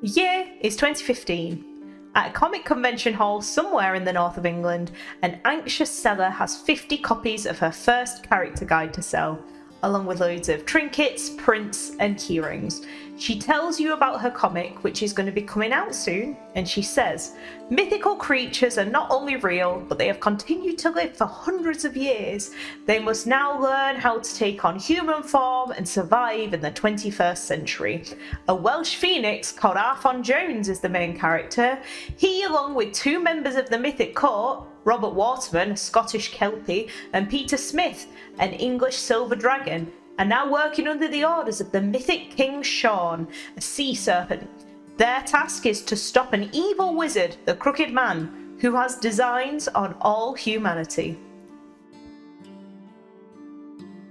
Year is 2015. At a comic convention hall somewhere in the north of England, an anxious seller has 50 copies of her first character guide to sell, along with loads of trinkets, prints, and keyrings. She tells you about her comic, which is going to be coming out soon, and she says, mythical creatures are not only real, but they have continued to live for hundreds of years. They must now learn how to take on human form and survive in the 21st century. A Welsh phoenix called Arthur Jones is the main character. He, along with two members of the mythic court, Robert Waterman, a Scottish Kelpie, and Peter Smith, an English silver dragon, are now working under the orders of the mythic King Sean, a sea serpent. Their task is to stop an evil wizard, the Crooked Man, who has designs on all humanity.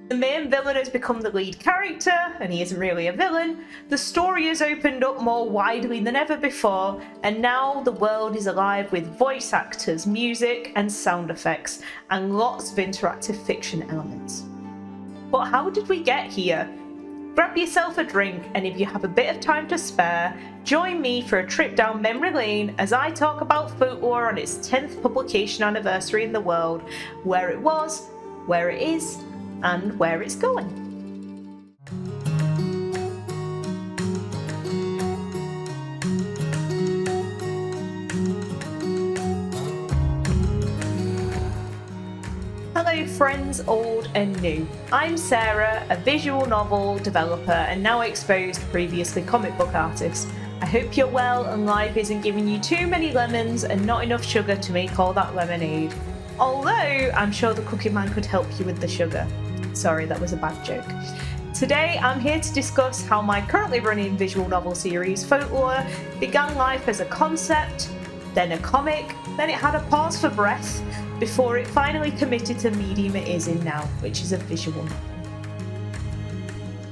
The main villain has become the lead character, and he isn't really a villain. The story has opened up more widely than ever before, and now the world is alive with voice actors, music, and sound effects, and lots of interactive fiction elements. But how did we get here? Grab yourself a drink, and if you have a bit of time to spare, join me for a trip down memory lane as I talk about folklore on its 10th publication anniversary in the world, where it was, where it is, and where it's going. Hello friends old and new. I'm Sarah, a visual novel developer and now exposed previously comic book artist. I hope you're well and life isn't giving you too many lemons and not enough sugar to make all that lemonade. Although I'm sure the Crooked Man could help you with the sugar. Sorry, that was a bad joke. Today I'm here to discuss how my currently running visual novel series Folklore began life as a concept, then a comic, then it had a pause for breath, before it finally committed to the medium it is in now, which is a visual novel.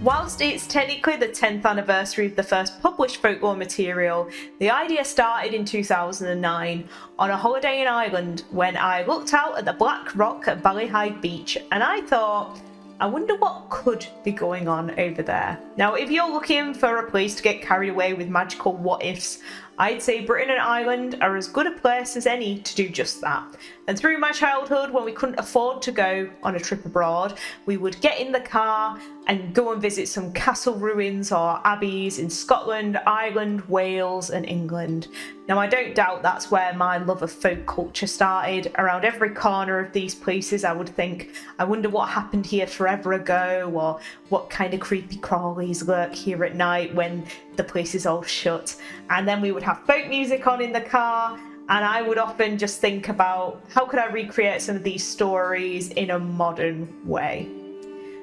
Whilst it's technically the 10th anniversary of the first published folklore material, the idea started in 2009 on a holiday in Ireland when I looked out at the black rock at Ballyhide Beach and I thought, I wonder what could be going on over there. Now, if you're looking for a place to get carried away with magical what-ifs, I'd say Britain and Ireland are as good a place as any to do just that. And through my childhood, when we couldn't afford to go on a trip abroad, we would get in the car and go and visit some castle ruins or abbeys in Scotland, Ireland, Wales and England. Now, I don't doubt that's where my love of folk culture started. Around every corner of these places, I would think, I wonder what happened here forever ago, or what kind of creepy crawlies lurk here at night when the place is all shut. And then we would have folk music on in the car, and I would often just think about how could I recreate some of these stories in a modern way.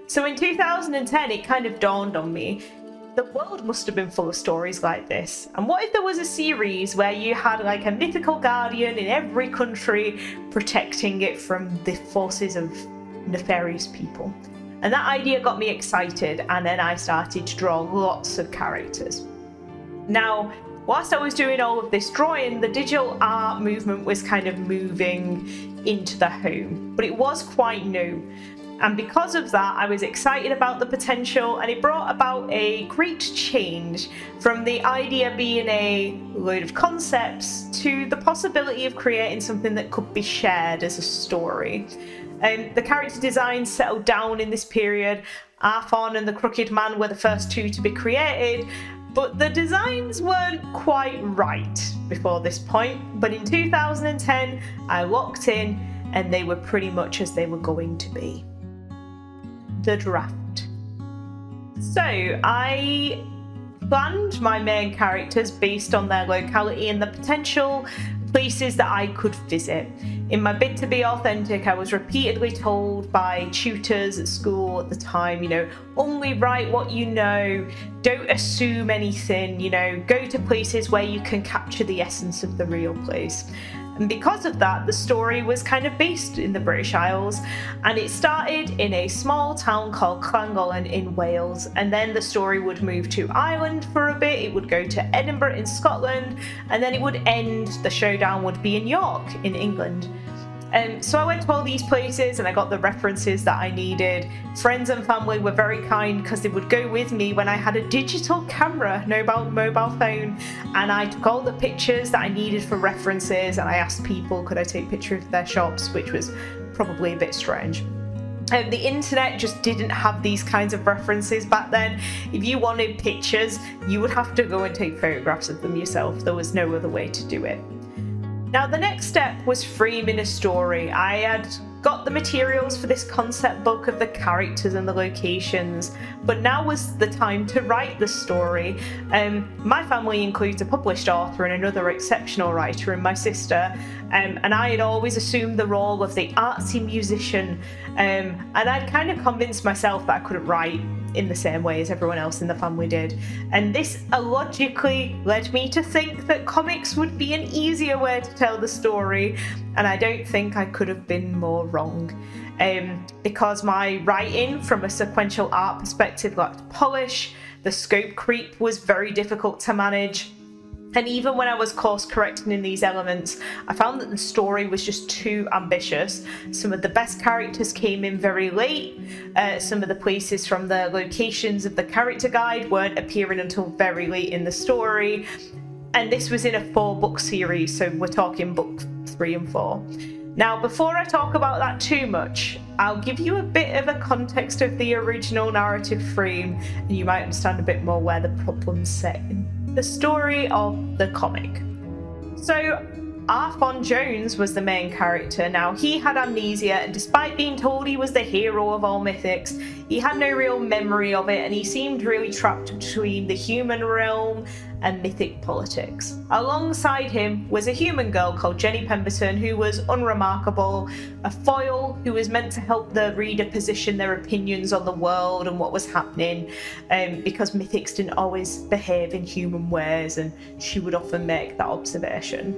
So in 2010, it kind of dawned on me, the world must have been full of stories like this. And what if there was a series where you had like a mythical guardian in every country protecting it from the forces of nefarious people? And that idea got me excited, and then I started to draw lots of characters. Now, whilst I was doing all of this drawing, the digital art movement was kind of moving into the home, but it was quite new. And because of that, I was excited about the potential, and it brought about a great change from the idea being a load of concepts to the possibility of creating something that could be shared as a story. The character designs settled down in this period. Arthur and the Crooked Man were the first two to be created, but the designs weren't quite right before this point. But in 2010, I locked in, and they were pretty much as they were going to be. The draft. So I planned my main characters based on their locality and the potential places that I could visit. In my bid to be authentic, I was repeatedly told by tutors at school at the time, only write what you know, don't assume anything, go to places where you can capture the essence of the real place. And because of that, the story was kind of based in the British Isles, and it started in a small town called Llangollen in Wales, and then the story would move to Ireland for a bit, it would go to Edinburgh in Scotland, and then it would end, the showdown would be in York in England. So I went to all these places and I got the references that I needed. Friends and family were very kind because they would go with me when I had a digital camera, no mobile phone, and I took all the pictures that I needed for references, and I asked people could I take pictures of their shops, which was probably a bit strange. The internet just didn't have these kinds of references back then. If you wanted pictures, you would have to go and take photographs of them yourself. There was no other way to do it. Now, the next step was framing a story. I had got the materials for this concept book of the characters and the locations, but now was the time to write the story. My family includes a published author and another exceptional writer and my sister, and I had always assumed the role of the artsy musician, and I'd kind of convinced myself that I couldn't write in the same way as everyone else in the family did. And this illogically led me to think that comics would be an easier way to tell the story, and I don't think I could have been more wrong. Because my writing from a sequential art perspective lacked polish, the scope creep was very difficult to manage, and even when I was course correcting in these elements, I found that the story was just too ambitious. Some of the best characters came in very late. Some of the places from the locations of the character guide weren't appearing until very late in the story. And this was in a 4-book series, so we're talking book 3 and 4. Now, before I talk about that too much, I'll give you a bit of a context of the original narrative frame, and you might understand a bit more where the problem's set in. The story of the comic. So, Arthon Jones was the main character. Now, he had amnesia, and despite being told he was the hero of all mythics, he had no real memory of it, and he seemed really trapped between the human realm and mythic politics. Alongside him was a human girl called Jenny Pemberton, who was unremarkable, a foil who was meant to help the reader position their opinions on the world and what was happening, because mythics didn't always behave in human ways, and she would often make that observation.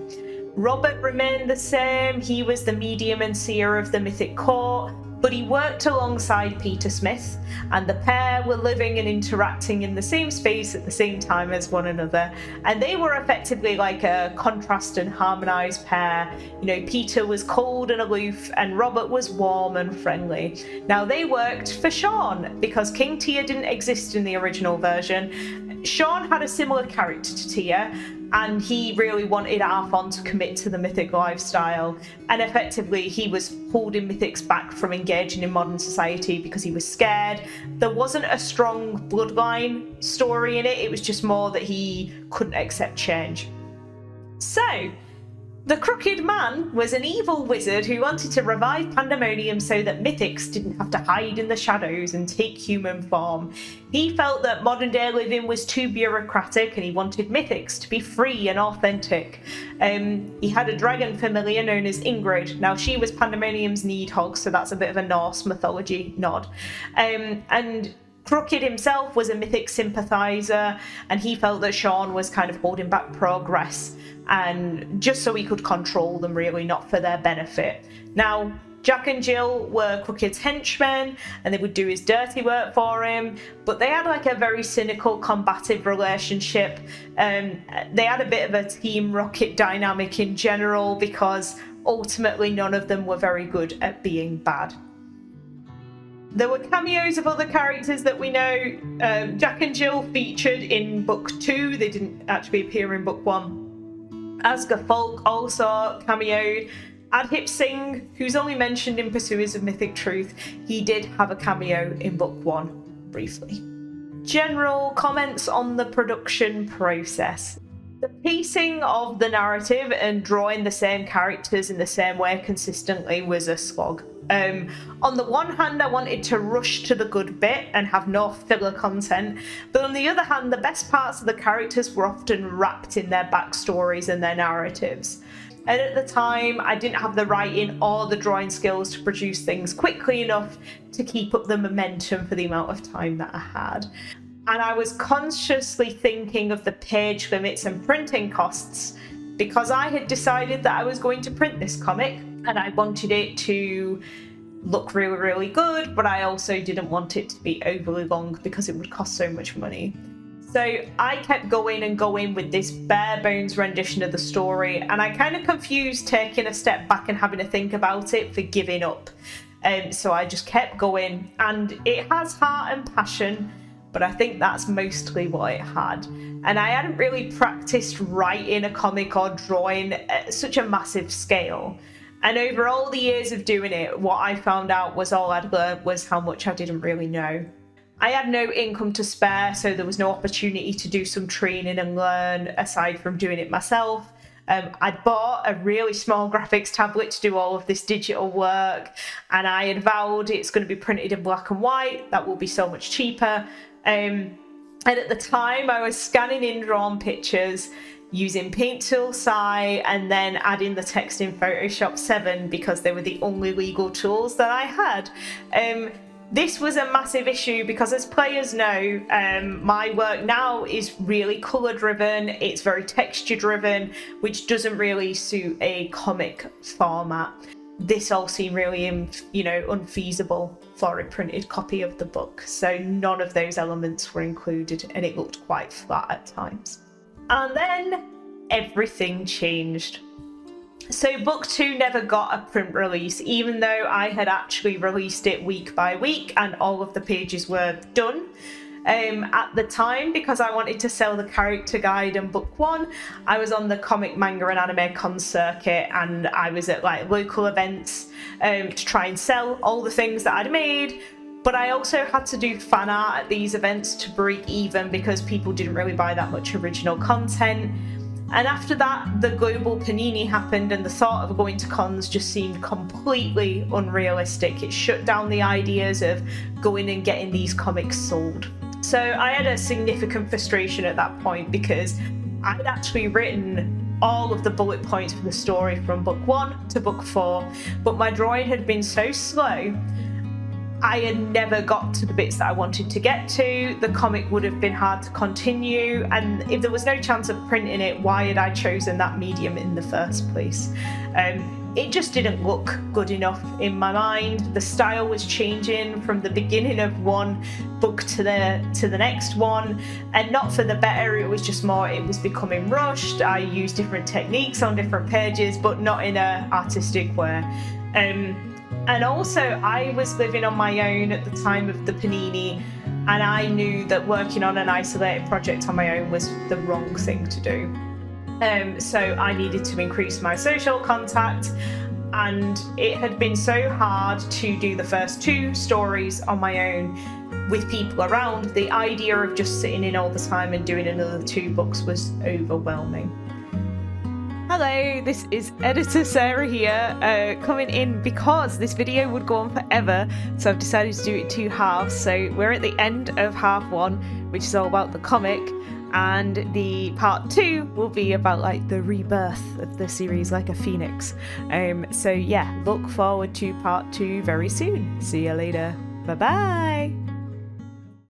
Robert remained the same. He was the medium and seer of the mythic court, but he worked alongside Peter Smith, and the pair were living and interacting in the same space at the same time as one another, and they were effectively like a contrast and harmonised pair. You know, Peter was cold and aloof, and Robert was warm and friendly. Now, they worked for Sean, because King Tyr didn't exist in the original version. Sean had a similar character to Tyr, and he really wanted Arthon to commit to the mythic lifestyle, and effectively he was holding mythics back from engaging in modern society because he was scared. There wasn't a strong bloodline story in it, it was just more that he couldn't accept change. So, the Crooked Man was an evil wizard who wanted to revive Pandemonium so that mythics didn't have to hide in the shadows and take human form. He felt that modern day living was too bureaucratic, and he wanted mythics to be free and authentic. He had a dragon familiar known as Ingrid. Now, she was Pandemonium's Needhog, so that's a bit of a Norse mythology nod. And Crooked himself was a mythic sympathiser, and he felt that Sean was kind of holding back progress, and just so he could control them, really, not for their benefit. Now, Jack and Jill were Crooked's henchmen, and they would do his dirty work for him, but they had like a very cynical, combative relationship. They had a bit of a Team Rocket dynamic in general, because ultimately none of them were very good at being bad. There were cameos of other characters that we know. Jack and Jill featured in book 2, they didn't actually appear in book 1. Asger Falk also cameoed. Adhip Singh, who's only mentioned in Pursuers of Mythic Truth, he did have a cameo in book 1, briefly. General comments on the production process. The pacing of the narrative and drawing the same characters in the same way consistently was a slog. On the one hand, I wanted to rush to the good bit and have no filler content, but on the other hand, the best parts of the characters were often wrapped in their backstories and their narratives. And at the time, I didn't have the writing or the drawing skills to produce things quickly enough to keep up the momentum for the amount of time that I had. And I was consciously thinking of the page limits and printing costs, because I had decided that I was going to print this comic and I wanted it to look really, really good, but I also didn't want it to be overly long because it would cost so much money. So I kept going and going with this bare bones rendition of the story, and I kind of confused taking a step back and having to think about it for giving up. So I just kept going, and it has heart and passion, but I think that's mostly what it had. And I hadn't really practiced writing a comic or drawing at such a massive scale. And over all the years of doing it, what I found out was all I'd learned was how much I didn't really know. I had no income to spare, so there was no opportunity to do some training and learn aside from doing it myself. I'd bought a really small graphics tablet to do all of this digital work, and I had vowed it's going to be printed in black and white. That will be so much cheaper. And at the time, I was scanning in-drawn pictures using Paint Tool SAI and then adding the text in Photoshop 7 because they were the only legal tools that I had. This was a massive issue because, as players know, my work now is really colour driven, it's very texture driven, which doesn't really suit a comic format. This all seemed really, unfeasible for a printed copy of the book, so none of those elements were included and it looked quite flat at times. And then everything changed. So book 2 never got a print release, even though I had actually released it week by week and all of the pages were done. At the time, because I wanted to sell the character guide and book 1, I was on the comic, manga and anime con circuit, and I was at local events to try and sell all the things that I'd made. But I also had to do fan art at these events to break even because people didn't really buy that much original content. And after that, the global panini happened and the thought of going to cons just seemed completely unrealistic. It shut down the ideas of going and getting these comics sold. So I had a significant frustration at that point because I'd actually written all of the bullet points for the story from book 1 to book 4, but my drawing had been so slow I had never got to the bits that I wanted to get to. The comic would have been hard to continue, and if there was no chance of printing it, why had I chosen that medium in the first place? It just didn't look good enough in my mind. The style was changing from the beginning of one book to the next one, and not for the better. It was just more, it was becoming rushed. I used different techniques on different pages, but not in an artistic way. And also, I was living on my own at the time of the panini, and I knew that working on an isolated project on my own was the wrong thing to do. So I needed to increase my social contact, and it had been so hard to do the first 2 stories on my own with people around. The idea of just sitting in all the time and doing another 2 books was overwhelming. Hello, this is Editor Sarah here, coming in because this video would go on forever, so I've decided to do it 2 halves. So we're at the end of half 1, which is all about the comic, and the part 2 will be about the rebirth of the series like a phoenix. So yeah, look forward to part 2 very soon. See you later. Bye bye.